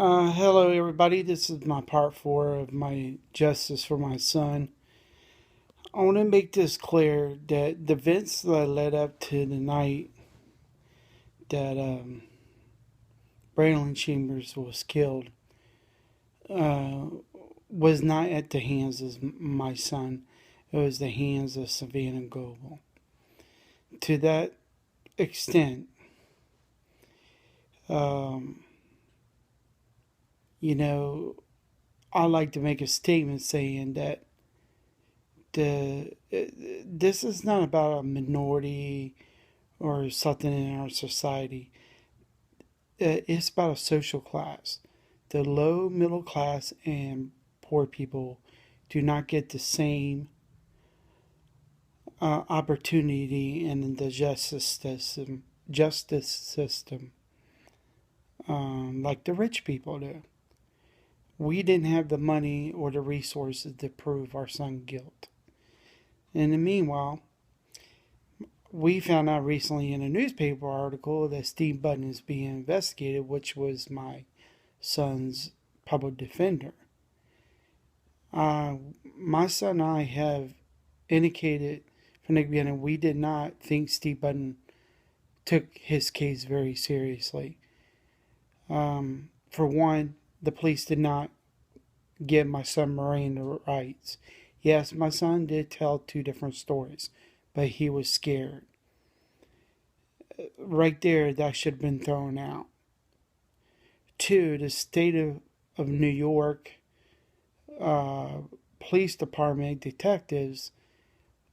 Hello, everybody. This is my part four of my justice for my son. I want to make this clear that the events that led up to the night that Braylon Chambers was killed uh, was not at the hands of my son. It was the hands of Savannah Goebel. To that extent, um, you know, I like to make a statement saying that this is not about a minority or something in our society. It's about a social class. The low middle class and poor people do not get the same opportunity in the justice system. Justice system, like the rich people do. We didn't have the money or the resources to prove our son's guilt. In the meanwhile, we found out recently in a newspaper article that Steve Button is being investigated, which was my son's public defender. Uh, my son and I have indicated from the beginning we did not think Steve Button took his case very seriously. For one, the police did not give my son Miranda rights. Yes, my son did tell two different stories, but he was scared. Right there, that should have been thrown out. Two, the state of New York uh, police department detectives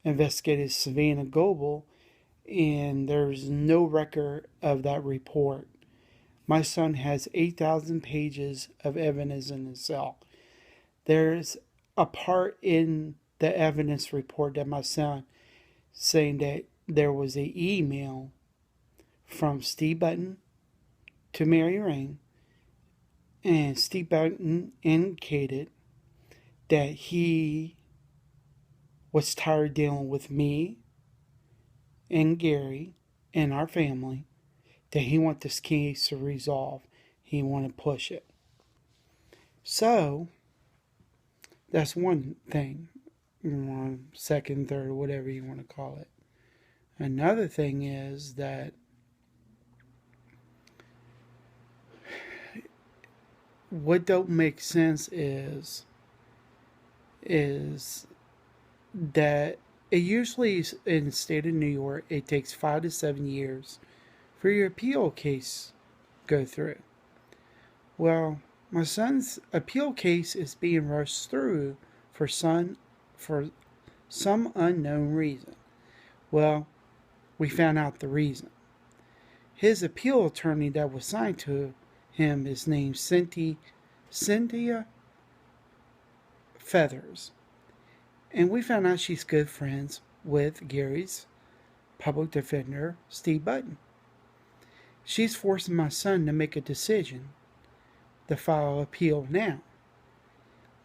investigated Savannah Goebel, and there's no record of that report. My son has 8,000 pages of evidence in his cell. There's a part in the evidence report that my son saying that there was an email from Steve Button to Mary Rain, and Steve Button indicated that he was tired dealing with me and Gary and our family, that he wanted this case to resolve. He wanted to push it. So, that's one thing. Second, third, whatever you want to call it. Another thing is that what don't make sense is that it usually in the state of New York it takes 5 to 7 years for your appeal case go through. Well, my son's appeal case is being rushed through for for some unknown reason. Well, we found out the reason. His appeal attorney that was signed to him is named Cynthia Feathers. And we found out she's good friends with Gary's public defender, Steve Button. She's forcing my son to make a decision to file appeal now.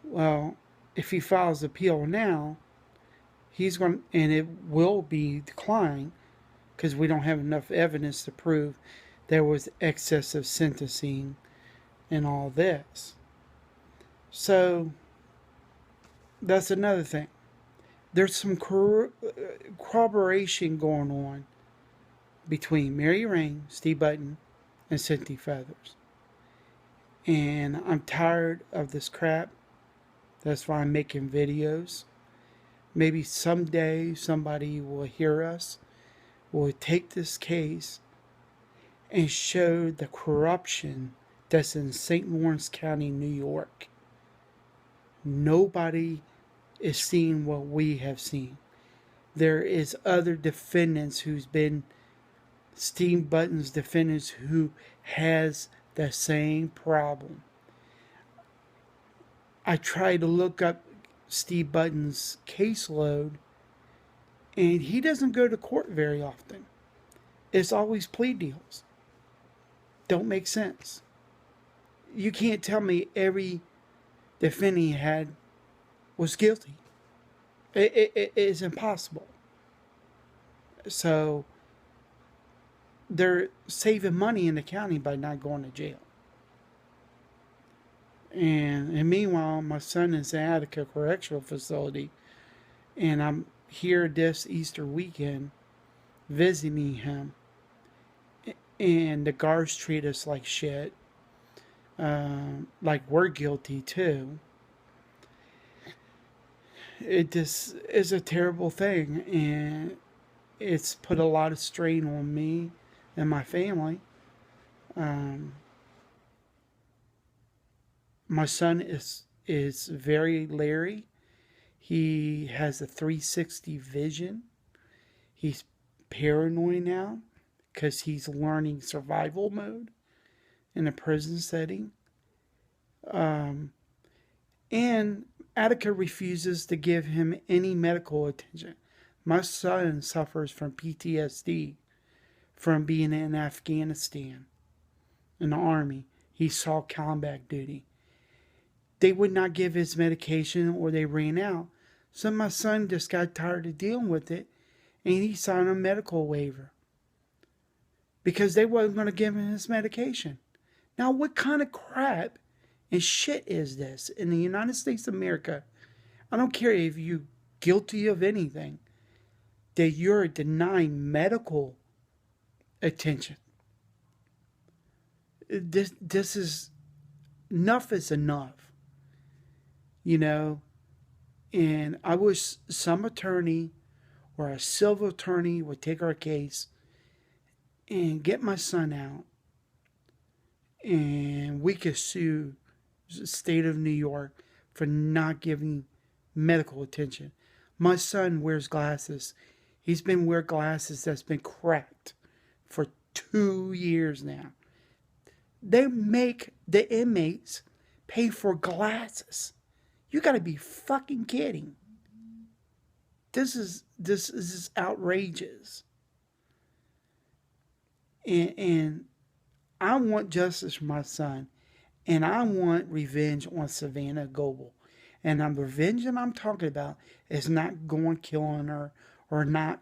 Well, if he files appeal now, he's going and it will be declined because we don't have enough evidence to prove there was excessive sentencing and all this. So that's another thing. There's some corroboration going on between Mary Rain, Steve Button, and Cynthia Feathers. And I'm tired of this crap. That's why I'm making videos. Maybe someday somebody will hear us, will take this case and show the corruption that's in St. Lawrence County, New York. Nobody is seeing what we have seen. There is other defendants who's been Steve Button's defendants who has the same problem. I tried to look up Steve Button's caseload, and he doesn't go to court very often. It's always plea deals. Don't make sense. You can't tell me every defendant he had was guilty. It is impossible. So they're saving money in the county by not going to jail. And meanwhile, my son is at a correctional facility, and I'm here this Easter weekend visiting him. And the guards treat us like shit, like we're guilty too. It just is a terrible thing, and it's put a lot of strain on me and my family. Um, my son is very leery. He has a 360 vision. He's paranoid now because he's learning survival mode in a prison setting. Um, and Attica refuses to give him any medical attention. My son suffers from PTSD from being in Afghanistan in the army. He saw combat duty. They would not give his medication or they ran out. So my son just got tired of dealing with it and he signed a medical waiver because they wasn't going to give him his medication. Now, what kind of crap and shit is this in the United States of America? I don't care if you're guilty of anything, that you're denying medical attention. This is enough is enough, you know. And I wish some attorney or a civil attorney would take our case and get my son out, and we could sue the state of New York for not giving medical attention. My son wears glasses. He's been wearing glasses that's been cracked for 2 years now. They make the inmates pay for glasses. You got to be fucking kidding. This is outrageous. And I want justice for my son, and I want revenge on Savannah Goebel. And the revenge that I'm talking about is not going killing her or not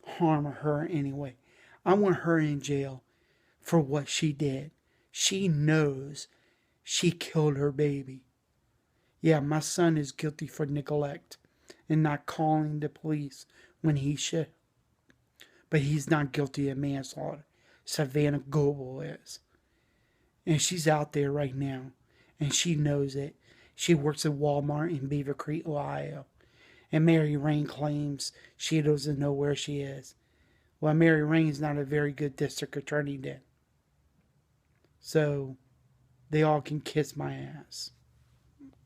harming her anyway. I want her in jail for what she did. She knows she killed her baby. Yeah, my son is guilty for neglect and not calling the police when he should. But he's not guilty of manslaughter. Savannah Goebel is. And she's out there right now. And she knows it. She works at Walmart in Beaver Creek, Ohio. And Mary Rain claims she doesn't know where she is. Well, Mary Rain's not a very good district attorney then. So they all can kiss my ass.